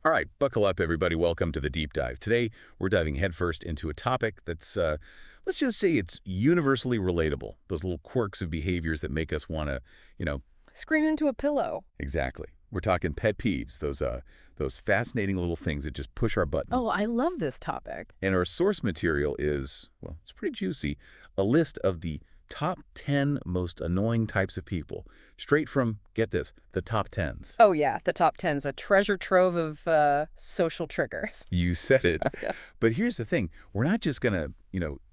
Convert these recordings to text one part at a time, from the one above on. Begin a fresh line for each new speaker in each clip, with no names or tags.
All right, buckle up, everybody. Welcome to the deep dive. Today, we're diving headfirst into a topic that's, let's just say it's universally relatable. Those little quirks of behaviors that make us want to, you know,
Scream into a pillow.
exactly. We're talking pet peeves, those fascinating little things that just push our
Oh,
buttons.
I love this topic.
And our source material is, well, it's pretty juicy, a list of the top 10 most annoying types of people, straight from, get this, the top tens.
Oh, yeah, the top 10's a treasure trove of social triggers.
You said it.
Yeah.
But here's the thing. We're not just going to,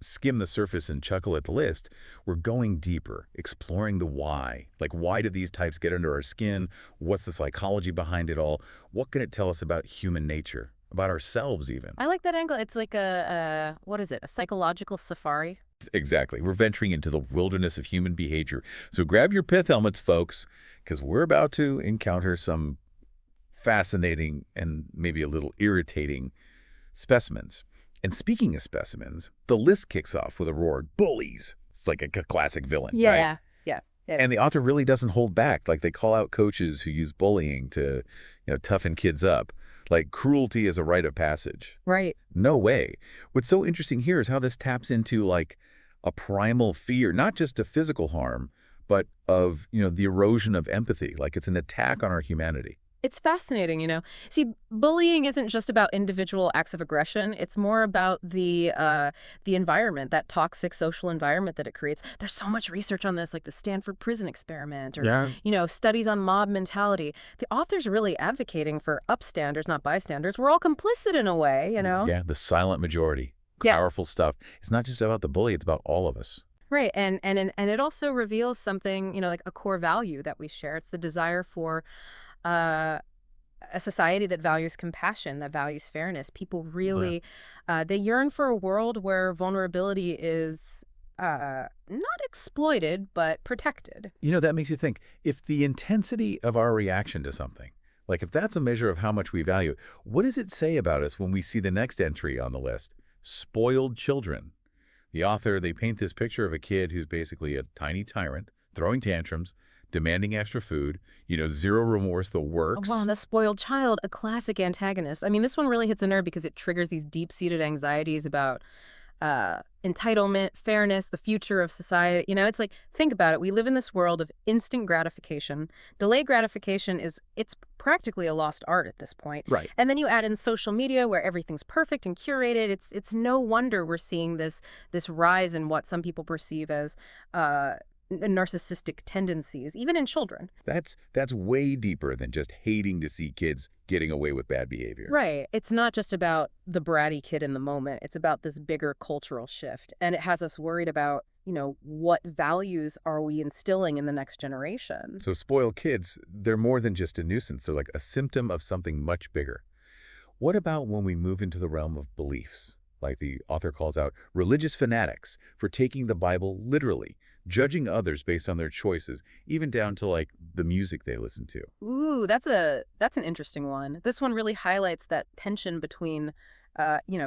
skim the surface and chuckle at the list. We're going deeper, exploring the why. Like, why do these types get under our skin? What's the psychology behind it all? What can it tell us about human nature, about ourselves even?
I like that angle. It's like what is it, a psychological safari?
Exactly. We're venturing into the wilderness of human behavior. So grab your pith helmets, folks, because we're about to encounter some fascinating and maybe a little irritating specimens. And speaking of specimens, the list kicks off with a roar, bullies. It's like a classic villain, right?
Yeah.
And the author really doesn't hold back. Like, they call out coaches who use bullying to, toughen kids up. Like, cruelty is a rite of passage.
Right.
No way. What's so interesting here is how this taps into, like, a primal fear, not just of physical harm, but of, the erosion of empathy. Like, it's an attack on our humanity.
It's fascinating. See, bullying isn't just about individual acts of aggression. It's more about the environment, that toxic social environment that it creates. There's so much research on this, like the Stanford Prison Experiment, or studies on mob mentality. The author's really advocating for upstanders, not bystanders. We're all complicit in a way.
Yeah, the silent majority.
Yeah.
Powerful stuff. It's not just about the bully, it's about all of us.
Right, and it also reveals something, like a core value that we share. It's the desire for uh, a society that values compassion, that values fairness. People really, they yearn for a world where vulnerability is not exploited, but protected.
That makes you think, if the intensity of our reaction to something, like if that's a measure of how much we value it, what does it say about us when we see the next entry on the list? Spoiled children. The author, they paint this picture of a kid who's basically a tiny tyrant, throwing tantrums, demanding extra food, zero remorse, the works.
Wow, the spoiled child, a classic antagonist. I mean, this one really hits a nerve because it triggers these deep-seated anxieties about entitlement, fairness, the future of society. It's like, think about it. We live in this world of instant gratification. Delayed gratification it's practically a lost art at this point.
Right.
And then you add in social media where everything's perfect and curated. It's no wonder we're seeing this rise in what some people perceive as narcissistic tendencies, even in children.
That's way deeper than just hating to see kids getting away with bad behavior.
Right. It's not just about the bratty kid in the moment. It's about this bigger cultural shift. And it has us worried about, what values are we instilling in the next generation?
So spoiled kids, they're more than just a nuisance. They're like a symptom of something much bigger. What about when we move into the realm of beliefs? Like the author calls out religious fanatics for taking the Bible literally, judging others based on their choices, even down to like the music they listen to.
Ooh, that's an interesting one. This one really highlights that tension between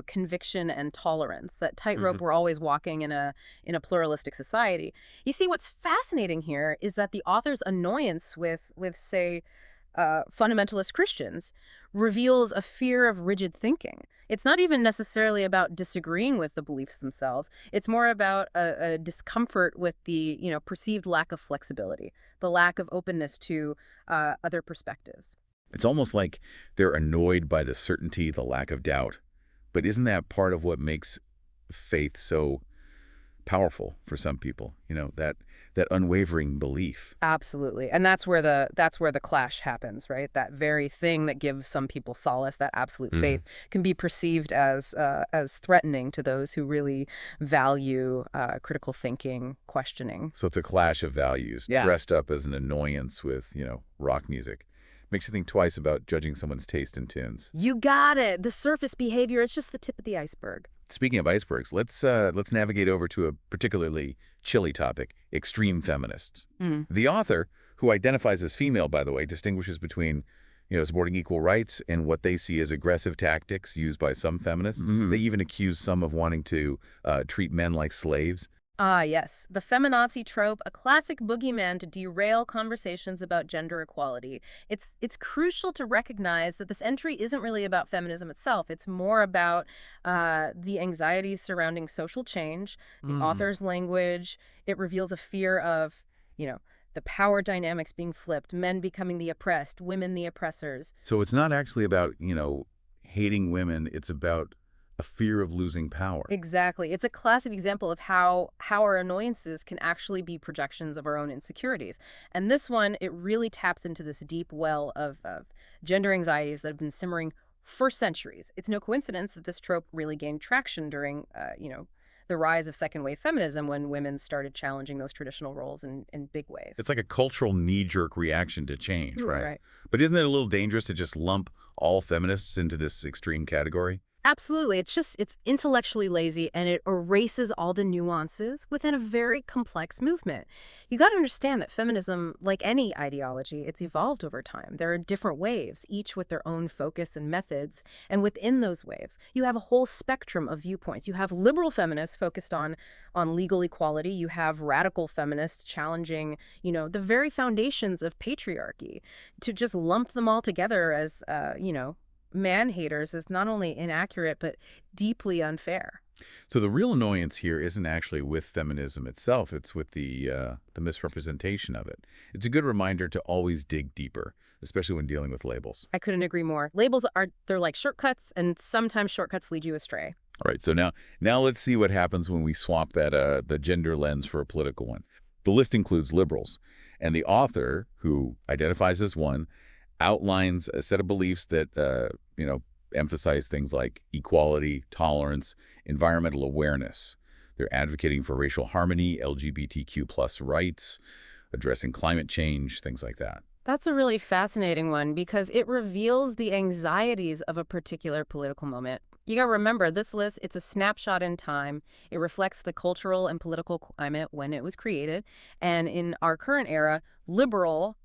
conviction and tolerance, that tightrope we're always walking in a pluralistic society. You see, what's fascinating here is that the author's annoyance with say, fundamentalist Christians reveals a fear of rigid thinking. It's not even necessarily about disagreeing with the beliefs themselves. It's more about a discomfort with the, perceived lack of flexibility, the lack of openness to other perspectives.
It's almost like they're annoyed by the certainty, the lack of doubt. But isn't that part of what makes faith so powerful for some people? That unwavering belief.
Absolutely. And that's where the clash happens, right? That very thing that gives some people solace, that absolute faith, can be perceived as threatening to those who really value critical thinking, questioning.
So it's a clash of values,
Yeah.
dressed up as an annoyance with, rock music. Makes you think twice about judging someone's taste in tunes.
You got it. The surface behavior, it's just the tip of the iceberg.
Speaking of icebergs, let's navigate over to a particularly chilly topic: extreme feminists. The author, who identifies as female, by the way, distinguishes between, supporting equal rights and what they see as aggressive tactics used by some feminists. They even accuse some of wanting to treat men like slaves.
Ah, yes. The feminazi trope, a classic boogeyman to derail conversations about gender equality. It's crucial to recognize that this entry isn't really about feminism itself. It's more about the anxieties surrounding social change, the
Mm.
author's language. It reveals a fear of, you know, the power dynamics being flipped, men becoming the oppressed, women the oppressors.
So it's not actually about, hating women. It's about a fear of losing power.
Exactly. It's a classic example of how our annoyances can actually be projections of our own insecurities. And this one, it really taps into this deep well of gender anxieties that have been simmering for centuries. It's no coincidence that this trope really gained traction during, the rise of second wave feminism when women started challenging those traditional roles in big ways.
It's like a cultural knee-jerk reaction to change, right?
Right.
But isn't it a little dangerous to just lump all feminists into this extreme category?
Absolutely. It's intellectually lazy and it erases all the nuances within a very complex movement. You got to understand that feminism, like any ideology, it's evolved over time. There are different waves, each with their own focus and methods. And within those waves, you have a whole spectrum of viewpoints. You have liberal feminists focused on legal equality. You have radical feminists challenging, the very foundations of patriarchy. To just lump them all together as, man haters is not only inaccurate, but deeply unfair.
So the real annoyance here isn't actually with feminism itself. It's with the misrepresentation of it. It's a good reminder to always dig deeper, especially when dealing with labels.
I couldn't agree more. Labels they're like shortcuts, and sometimes shortcuts lead you astray.
All right, so now let's see what happens when we swap that the gender lens for a political one. The list includes liberals, and the author, who identifies as one, outlines a set of beliefs that emphasize things like equality, tolerance, environmental awareness. They're advocating for racial harmony, LGBTQ plus rights, addressing climate change, things like that.
That's a really fascinating one because it reveals the anxieties of a particular political moment. You got to remember, this list, it's a snapshot in time. It reflects the cultural and political climate when it was created. And in our current era, liberal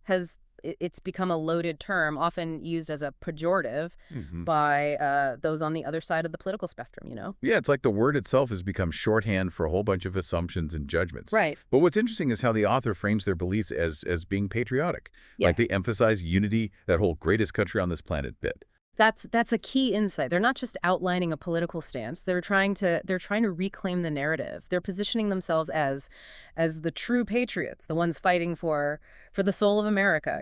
it's become a loaded term, often used as a pejorative
Hmm.
by those on the other side of the political spectrum.
Yeah, it's like the word itself has become shorthand for a whole bunch of assumptions and judgments.
Right.
But what's interesting is how the author frames their beliefs as being patriotic.
Yeah.
Like they emphasize unity, that whole greatest country on this planet bit.
That's a key insight. They're not just outlining a political stance. They're trying to reclaim the narrative. They're positioning themselves as the true patriots, the ones fighting for the soul of America.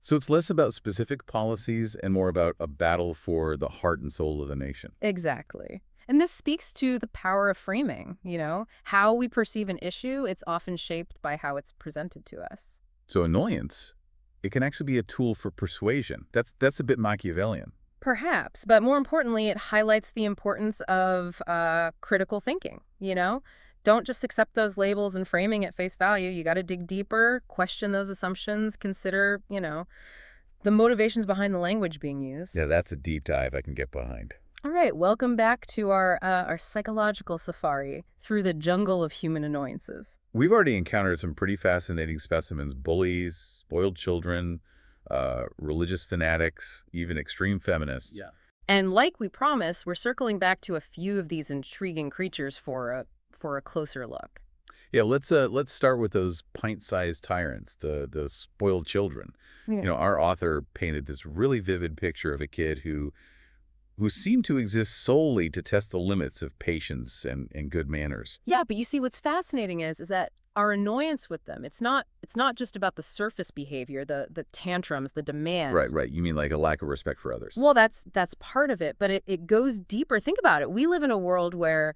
So it's less about specific policies and more about a battle for the heart and soul of the nation.
Exactly. And this speaks to the power of framing. How we perceive an issue, it's often shaped by how it's presented to us.
So annoyance, it can actually be a tool for persuasion. That's a bit Machiavellian.
Perhaps, but more importantly, it highlights the importance of critical thinking. Don't just accept those labels and framing at face value. You got to dig deeper, question those assumptions, consider, the motivations behind the language being used.
Yeah, that's a deep dive I can get behind.
All right, welcome back to our psychological safari through the jungle of human annoyances.
We've already encountered some pretty fascinating specimens: bullies, spoiled children, religious fanatics, even extreme feminists.
Yeah.
And like we promised, we're circling back to a few of these intriguing creatures for a closer look.
Yeah, let's start with those pint-sized tyrants, the spoiled children.
Yeah.
Our author painted this really vivid picture of a kid who seemed to exist solely to test the limits of patience and good manners.
Yeah, but you see, what's fascinating is that our annoyance with them, it's not just about the surface behavior, the tantrums, the demands.
Right. You mean like a lack of respect for others.
Well, that's part of it, but it goes deeper. Think about it. We live in a world where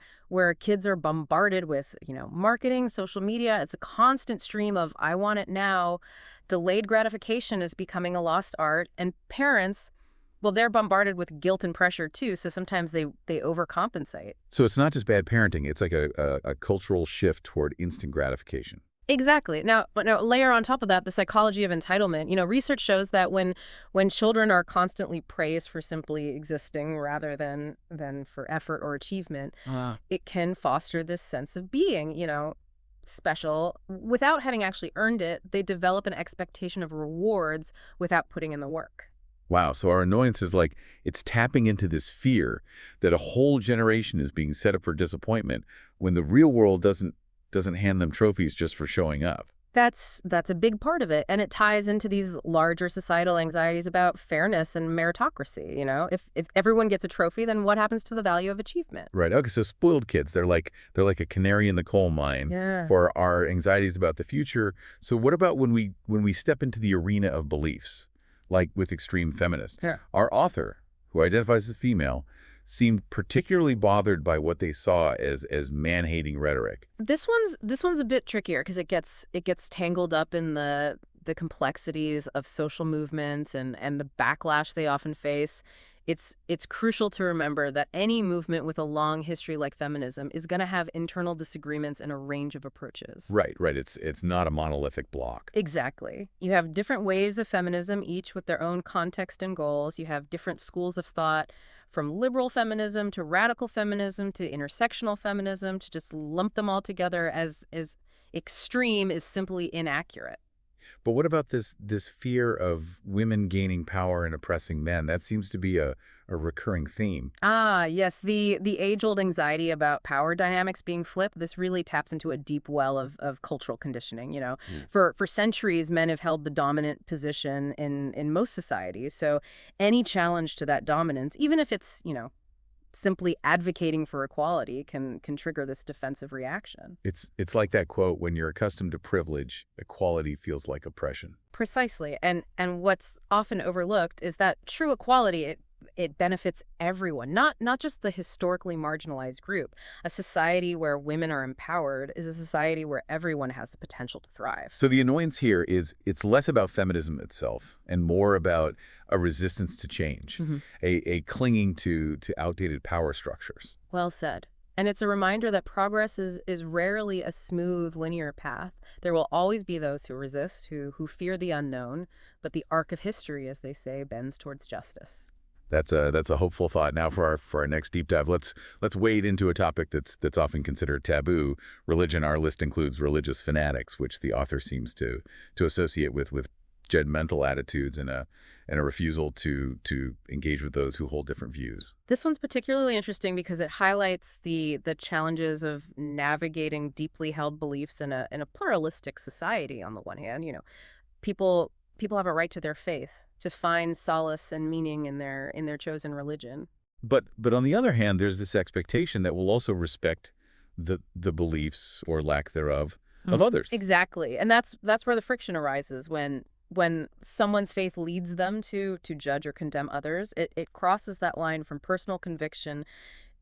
kids are bombarded with, marketing, social media. It's a constant stream of I want it now. Delayed gratification is becoming a lost art, and parents, well, they're bombarded with guilt and pressure too, so sometimes they overcompensate.
So it's not just bad parenting, it's like a cultural shift toward instant gratification.
Exactly. Now layer on top of that the psychology of entitlement. Research shows that when children are constantly praised for simply existing rather than for effort or achievement, it can foster this sense of being, special without having actually earned it. They develop an expectation of rewards without putting in the work.
Wow, so our annoyance is like it's tapping into this fear that a whole generation is being set up for disappointment when the real world doesn't doesn't hand them trophies just for showing up.
That's a big part of it, and it ties into these larger societal anxieties about fairness and meritocracy, you know? If everyone gets a trophy, then what happens to the value of achievement?
Right. Okay, so spoiled kids, they're like a canary in the coal mine
Yeah.
for our anxieties about the future. So what about when we step into the arena of beliefs, like with extreme feminists?
Yeah.
Our author, who identifies as female, seemed particularly bothered by what they saw as man-hating rhetoric.
This one's a bit trickier because it gets tangled up in the complexities of social movements and the backlash they often face. It's crucial to remember that any movement with a long history like feminism is going to have internal disagreements and a range of approaches.
Right, right. It's not a monolithic block.
Exactly. You have different waves of feminism, each with their own context and goals. You have different schools of thought, from liberal feminism to radical feminism to intersectional feminism. To just lump them all together as extreme is simply inaccurate.
But what about this fear of women gaining power and oppressing men? That seems to be a recurring theme.
Ah, yes, the age-old anxiety about power dynamics being flipped. This really taps into a deep well of cultural conditioning, you know.
Mm.
For centuries, men have held the dominant position in most societies. So any challenge to that dominance, even if it's, you know, simply advocating for equality, can trigger this defensive reaction.
It's like that quote, when you're accustomed to privilege, equality feels like oppression.
Precisely. And what's often overlooked is that true equality, it benefits everyone, not just the historically marginalized group. A society where women are empowered is a society where everyone has the potential to thrive.
So the annoyance here is it's less about feminism itself and more about a resistance to change,
Mhm.
a clinging to outdated power structures.
Well said. And it's a reminder that progress is rarely a smooth, linear path. There will always be those who resist, who fear the unknown, but the arc of history, as they say, bends towards justice.
That's a hopeful thought. Now for our next deep dive, let's wade into a topic that's often considered taboo, religion. Our list includes religious fanatics, which the author seems to associate with judgmental attitudes and a refusal to engage with those who hold different views.
This one's particularly interesting because it highlights the challenges of navigating deeply held beliefs in a pluralistic society. On the one hand, you know, people have a right to their faith, to find solace and meaning in their chosen religion.
But on the other hand, there's this expectation that we'll also respect the beliefs or lack thereof of others.
Exactly. And that's where the friction arises when someone's faith leads them to judge or condemn others. It crosses that line from personal conviction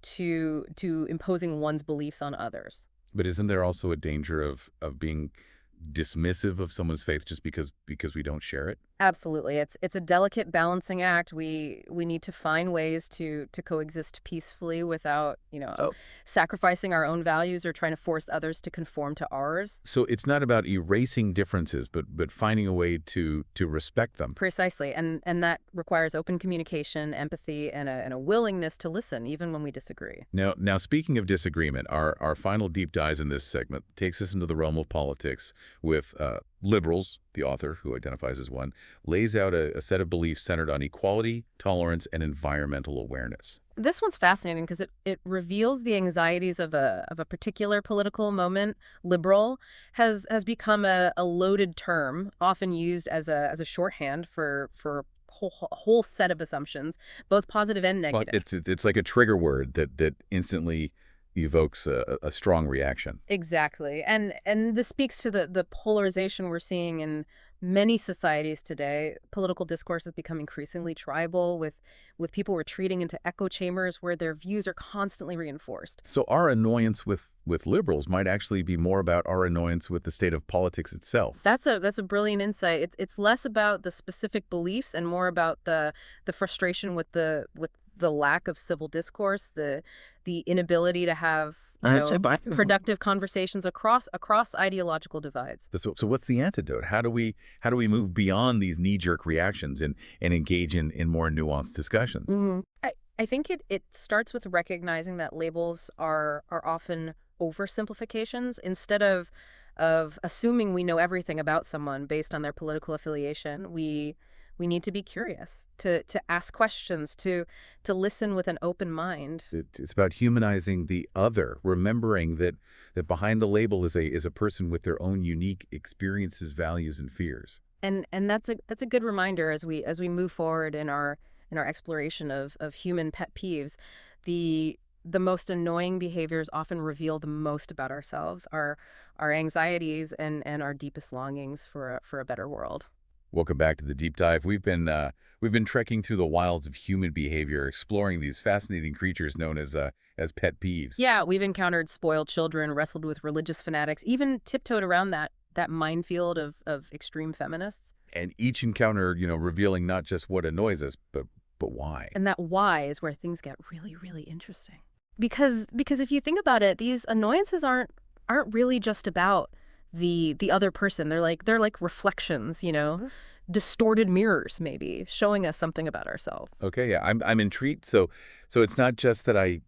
to imposing one's beliefs on others.
But isn't there also a danger of being dismissive of someone's faith just because we don't share it?
Absolutely. It's a delicate balancing act. We need to find ways to coexist peacefully without, you know,
So
sacrificing our own values or trying to force others to conform to ours.
so it's not about erasing differences, but finding a way to respect them.
Precisely. And that requires open communication, empathy, and a willingness to listen, even when we disagree.
Now speaking of disagreement, our final deep dives in this segment takes us into the realm of politics with liberals. The author, who identifies as one, lays out a set of beliefs centered on equality, tolerance, and environmental awareness.
This one's fascinating because it reveals the anxieties of a particular political moment. Liberal has become a loaded term, often used as a shorthand for a whole set of assumptions, both positive and
But
negative.
it's like a trigger word that instantly evokes a strong reaction.
Exactly. And this speaks to the polarization we're seeing in many societies today. Political discourse has become increasingly tribal, with people retreating into echo chambers where their views are constantly reinforced.
So our annoyance with liberals might actually be more about our annoyance with the state of politics itself.
That's a brilliant insight. It's less about the specific beliefs and more about the frustration with the lack of civil discourse, the inability to have, you know, productive conversations across ideological divides.
So what's the antidote? How do we move beyond these knee-jerk reactions and engage in more nuanced discussions?
I think it starts with recognizing that labels are often oversimplifications. Instead of assuming we know everything about someone based on their political affiliation, we we need to be curious, to ask questions, to listen with an open mind.
It's about humanizing the other, remembering that behind the label is a person with their own unique experiences, values, and fears.
And that's a good reminder as we move forward in our exploration of human pet peeves. The most annoying behaviors often reveal the most about ourselves, our anxieties and our deepest longings for a better world.
Welcome back to the deep dive. We've been trekking through the wilds of human behavior, exploring these fascinating creatures known as pet peeves.
Yeah, we've encountered spoiled children, wrestled with religious fanatics, even tiptoed around that minefield of extreme feminists.
And each encounter, revealing not just what annoys us, but why.
And that why is where things get really, really interesting. Because if you think about it, these annoyances aren't really just about the other person. They're like reflections, distorted mirrors maybe, showing us something about ourselves.
Okay, yeah, I'm intrigued. So it's not just that I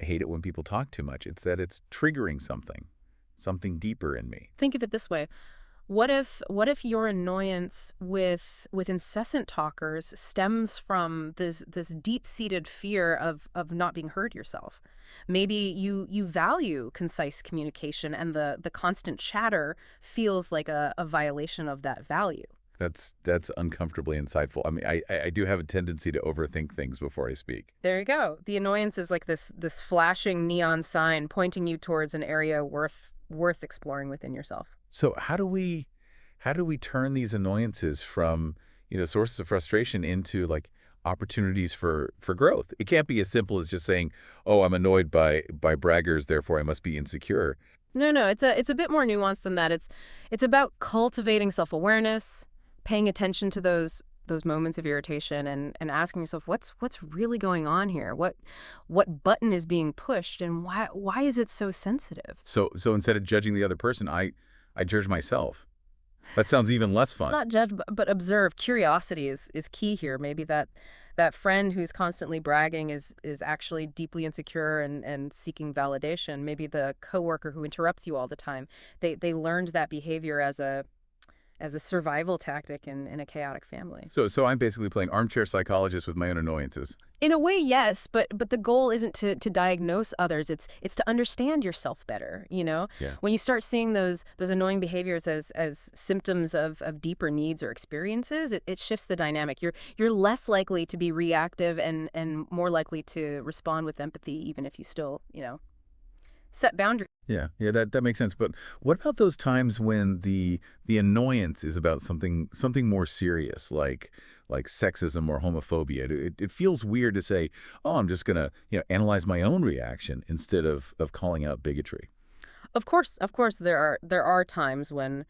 hate it when people talk too much. It's that it's triggering something deeper in me.
Think of it this way. What if your annoyance with incessant talkers stems from this deep-seated fear of not being heard yourself? Maybe you value concise communication and the constant chatter feels like a violation of that value.
That's uncomfortably insightful. I mean, I do have a tendency to overthink things before I speak.
There you go. The annoyance is like this flashing neon sign pointing you towards an area worth exploring within yourself.
So how do we turn these annoyances from, sources of frustration into like opportunities for growth? It can't be as simple as just saying, "Oh, I'm annoyed by braggers, therefore I must be insecure."
No, it's a bit more nuanced than that. It's about cultivating self-awareness, paying attention to those moments of irritation and asking yourself what's really going on here? What button is being pushed and why is it so sensitive?
So instead of judging the other person, I judge myself. That sounds even less fun.
Not judge, but observe. Curiosity is key here. Maybe that friend who's constantly bragging is actually deeply insecure and seeking validation. Maybe the coworker who interrupts you all the time. They learned that behavior as a survival tactic in a chaotic family.
So I'm basically playing armchair psychologist with my own annoyances.
In a way, yes, but the goal isn't to diagnose others. It's to understand yourself better,
Yeah.
When you start seeing those annoying behaviors as symptoms of deeper needs or experiences, it shifts the dynamic. You're less likely to be reactive and more likely to respond with empathy, even if you still, set boundaries.
Yeah, that makes sense. But what about those times when the annoyance is about something more serious, like sexism or homophobia? It feels weird to say, "Oh, I'm just gonna analyze my own reaction," instead of calling out bigotry.
Of course, there are times when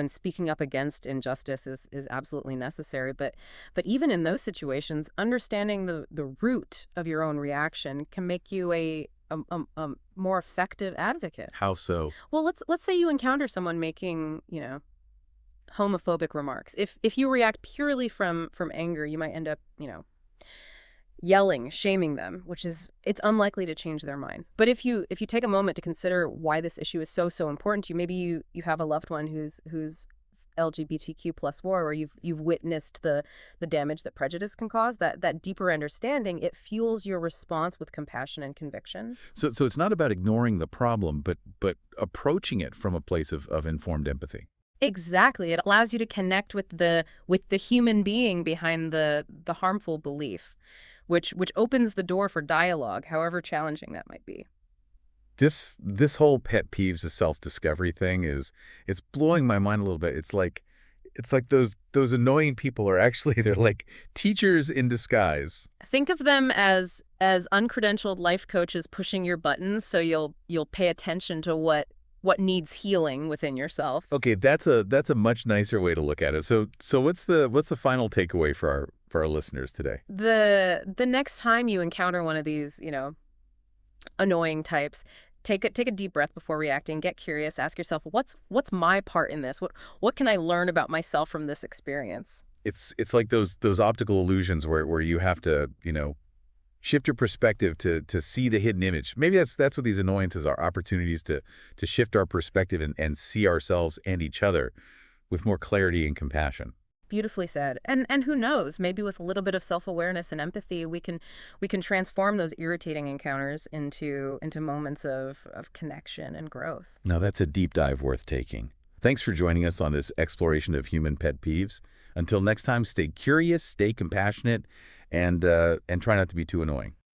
speaking up against injustice is absolutely necessary. But even in those situations, understanding the root of your own reaction can make you a more effective advocate.
How so?
Well, let's say you encounter someone making, homophobic remarks. If you react purely from anger, you might end up, yelling, shaming them, it's unlikely to change their mind. But if you take a moment to consider why this issue is so important to you, maybe you have a loved one who's LGBTQ plus war, or you've witnessed the damage that prejudice can cause, that deeper understanding, it fuels your response with compassion and conviction.
So it's not about ignoring the problem, but approaching it from a place of informed empathy.
Exactly. It allows you to connect with the human being behind the harmful belief, which opens the door for dialogue, however challenging that might be.
This whole pet peeves of self-discovery thing it's blowing my mind a little bit. It's like those annoying people are actually they're like teachers in disguise.
Think of them as uncredentialed life coaches pushing your buttons so you'll pay attention to what needs healing within yourself.
Okay, that's a much nicer way to look at it. So what's the final takeaway for our listeners today?
The next time you encounter one of these, annoying types, take a deep breath before reacting. Get curious. Ask yourself, what's my part in this? What can I learn about myself from this experience?
It's like those optical illusions where you have to shift your perspective to see the hidden image. Maybe that's what these annoyances are, opportunities to shift our perspective and see ourselves and each other with more clarity and compassion.
Beautifully said. And who knows, maybe with a little bit of self-awareness and empathy, we can transform those irritating encounters into moments of connection and growth.
Now, that's a deep dive worth taking. Thanks for joining us on this exploration of human pet peeves. Until next time, stay curious, stay compassionate, and try not to be too annoying.